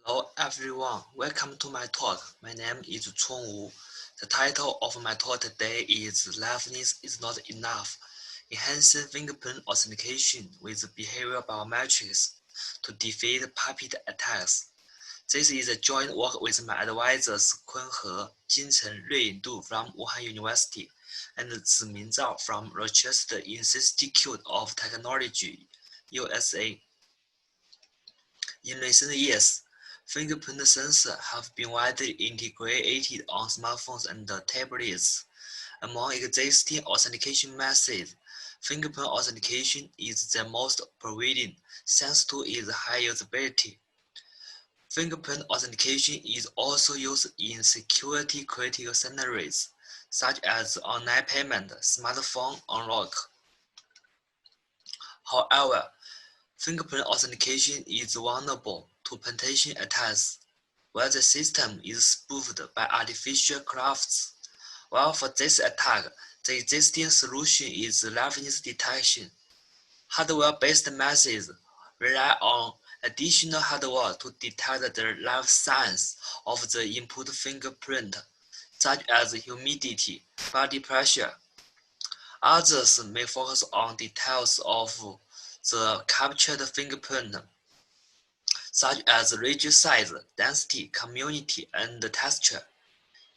Hello everyone, welcome to my talk. My name is Wu. The title of my talk today is Liveness is not enough. Enhancing fingerprint authentication with behavioral biometrics to defeat puppet attacks. This is a joint work with my advisors Cong, Jing, Ruiying from Wuhan University and Ziming Zhao from Rochester Institute of Technology, USA. In recent years, fingerprint sensors have been widely integrated on smartphones and tablets. Among existing authentication methods, fingerprint authentication is the most prevailing thanks to its high usability. Fingerprint authentication is also used in security-critical scenarios, such as online payment, smartphone unlock. However, fingerprint authentication is vulnerable to penetration attacks, where the system is spoofed by artificial crafts. While for this attack, the existing solution is liveness detection. Hardware-based methods rely on additional hardware to detect the live signs of the input fingerprint, such as humidity, body pressure. Others may focus on details of the captured fingerprint, such as region size, density, community, and texture.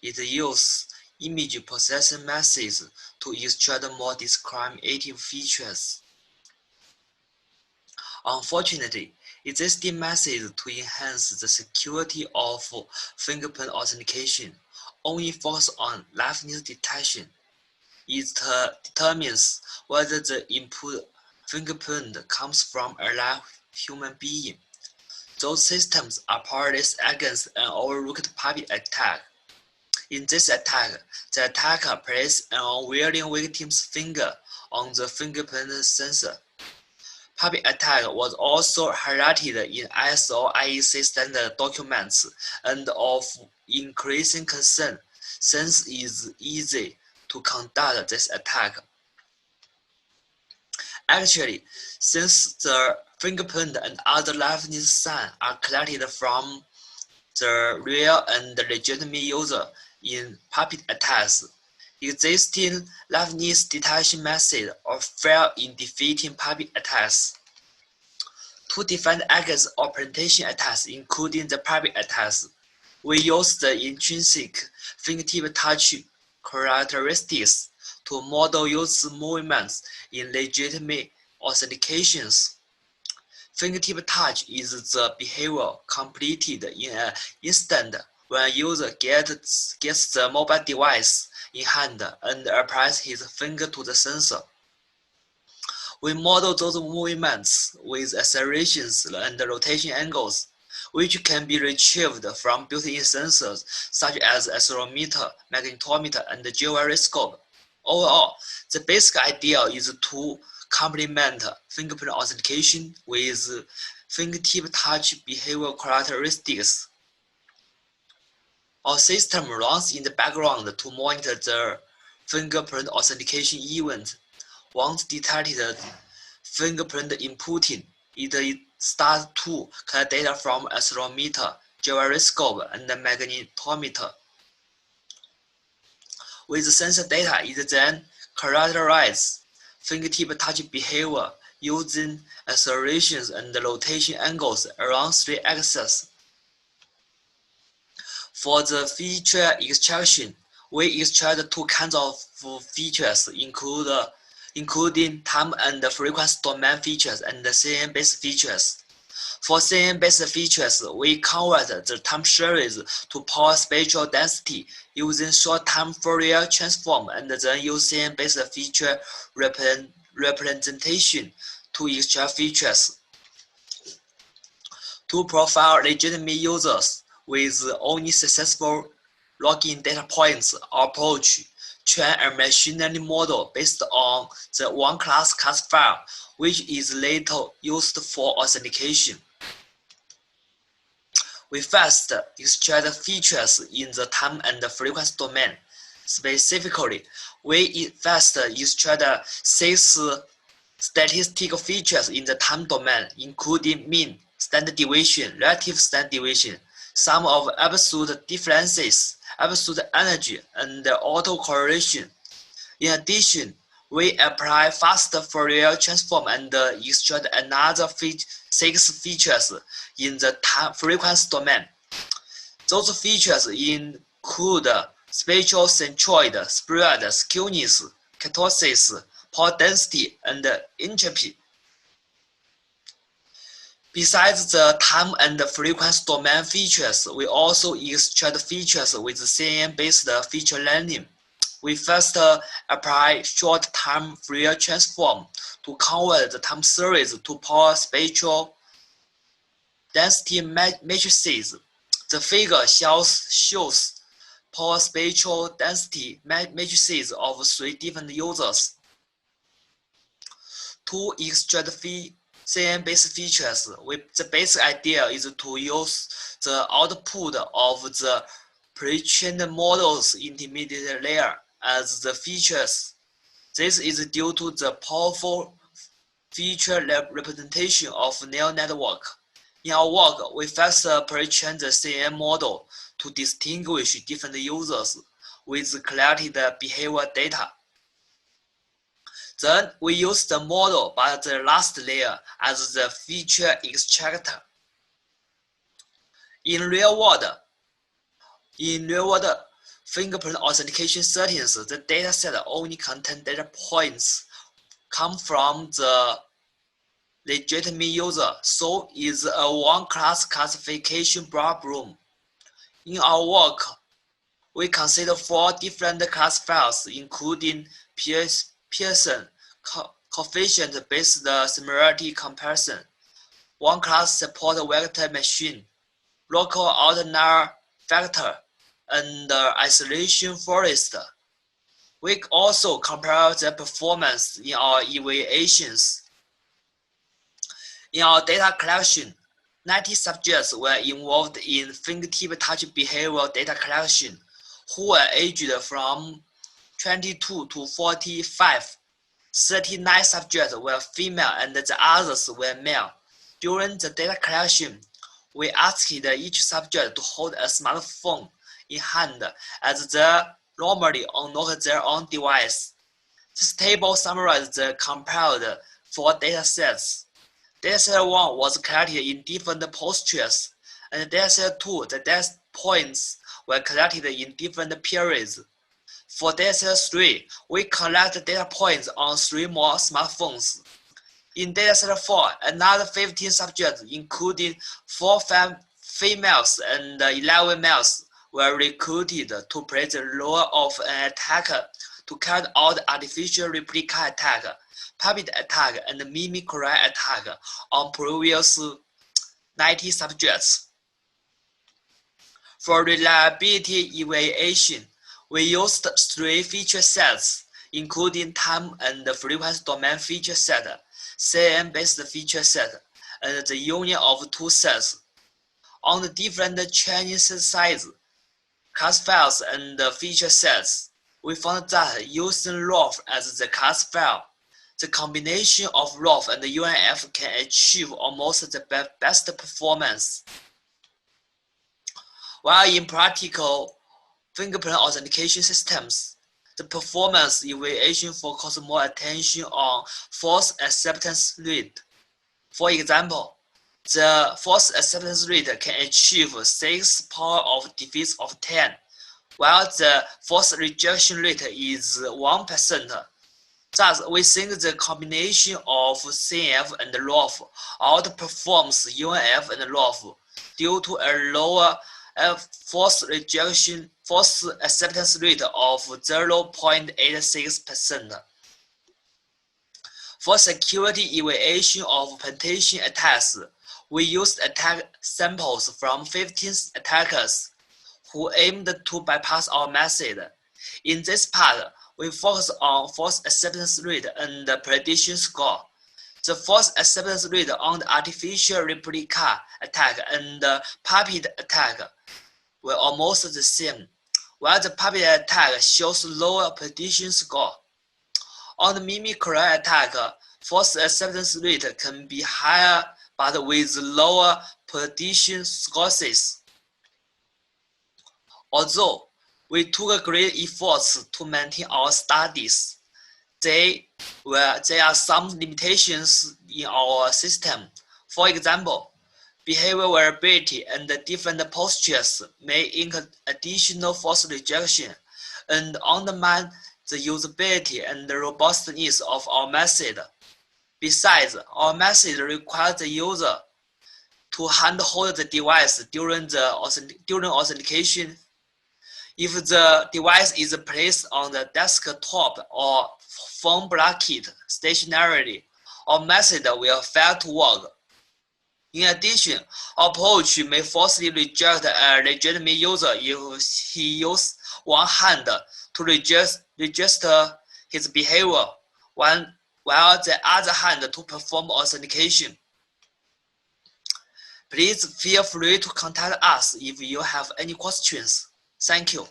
It uses image processing methods to extract more discriminative features. Unfortunately, existing methods to enhance the security of fingerprint authentication only focus on liveness detection. It determines whether the input fingerprint comes from a live human being. Those systems are powerless against an overlooked puppet attack. In this attack, the attacker places an unwilling victim's finger on the fingerprint sensor. Puppet attack was also highlighted in ISO IEC standard documents and of increasing concern since it is easy to conduct this attack. Actually, since the fingerprint and other liveness signs are collected from the real and legitimate user in puppet attacks, existing liveness detection methods fail in defeating puppet attacks. To defend against augmentation attacks, including the puppet attacks, we use the intrinsic fingertip-touch characteristics to model user movements in legitimate authentications. Fingertip touch is the behavior completed in an instant when a user gets the mobile device in hand and applies his finger to the sensor. We model those movements with accelerations and rotation angles, which can be retrieved from built-in sensors such as accelerometer, magnetometer, and gyroscope. Overall, the basic idea is to complement fingerprint authentication with fingertip touch behavioral characteristics. Our system runs in the background to monitor the fingerprint authentication event. Once detected fingerprint inputting, it starts to collect data from accelerometer, gyroscope, and magnetometer. With the sensor data, it then characterizes fingertip touch behavior using accelerations and rotation angles around 3 axes. For the feature extraction, we extract 2 kinds of features, including time and frequency domain features and CNN-based features. For CNN-based features, we convert the time series to power spatial density using short-time Fourier transform and then use CNN-based feature representation to extract features. To profile legitimate users with only successful login data points, our approach train a machine learning model based on the one-class classifier, which is later used for authentication. We first extract features in the time and frequency domain. Specifically, we first extract 6 statistical features in the time domain, including mean, standard deviation, relative standard deviation, sum of absolute differences, absolute energy, and autocorrelation. In addition, we apply fast Fourier transform and extract another 6 features in the time frequency domain. Those features include spatial centroid, spread, skewness, kurtosis, pore density, and entropy. Besides the time and frequency domain features, we also extract features with CNN-based feature learning. We first apply short-time Fourier transform to convert the time series to pore spatial density matrices. The figure shows pore spatial density matrices of 3 different users. To extract CNN-based features, the basic idea is to use the output of the pre-trained model's intermediate layer as the features. This is due to the powerful feature representation of neural network. In our work, we first pre-train the CNN model to distinguish different users with collected behavior data. Then we use the model by the last layer as the feature extractor. In real world fingerprint authentication settings, the dataset only contains data points come from the legitimate user, so it's a one-class classification problem. In our work, we consider 4 different classifiers, including Pearson coefficient-based similarity comparison, one-class support vector machine, local outlier factor, and isolation forest. We also compare the performance in our evaluations. In our data collection, 90 subjects were involved in fingertip-touch behavioral data collection, who were aged from 22 to 45. 39 subjects were female and the others were male. During the data collection, we asked each subject to hold a smartphone in hand as they normally unlock their own device. This table summarizes the compared 4 datasets. Dataset 1 was collected in different postures, and dataset 2, the data points were collected in different periods. For dataset 3, we collect data points on 3 more smartphones. In dataset 4, another 15 subjects, including 4 females and 11 males, were recruited to play the role of an attacker to carry out artificial replica attack, puppet attack, and mimicry attack on previous 90 subjects. For reliability evaluation, we used 3 feature sets, including time and frequency domain feature set, CNN-based feature set, and the union of 2 sets. On the different training size, classifiers and feature sets, we found that using ROF as the classifier, the combination of ROF and UNF can achieve almost the best performance. While in practical fingerprint authentication systems, the performance evaluation focuses more attention on false acceptance rate. For example, the false acceptance rate can achieve 6 power of defeats of 10, while the false rejection rate is 1%. Thus, we think the combination of CNF and ROF outperforms UNF and ROF due to a lower false acceptance rate of 0.86%. For security evaluation of penetration attacks, we used attack samples from 15 attackers who aimed to bypass our method. In this part, we focus on false acceptance rate and the prediction score. The false acceptance rate on the artificial replica attack and the puppet attack were almost the same, while the puppet attack shows lower prediction score. On the mimicry attack, false acceptance rate can be higher but with lower prediction scores. Although we took great efforts to maintain our studies, there are some limitations in our system. For example, behavior variability and different postures may incur additional false rejection and undermine the usability and the robustness of our method. Besides, our method requires the user to handhold the device during authentication. If the device is placed on the desktop or phone bracket stationarily, our method will fail to work. In addition, our approach may falsely reject a legitimate user if he uses one hand to register his behavior, while the other hand to perform authentication. Please feel free to contact us if you have any questions. Thank you.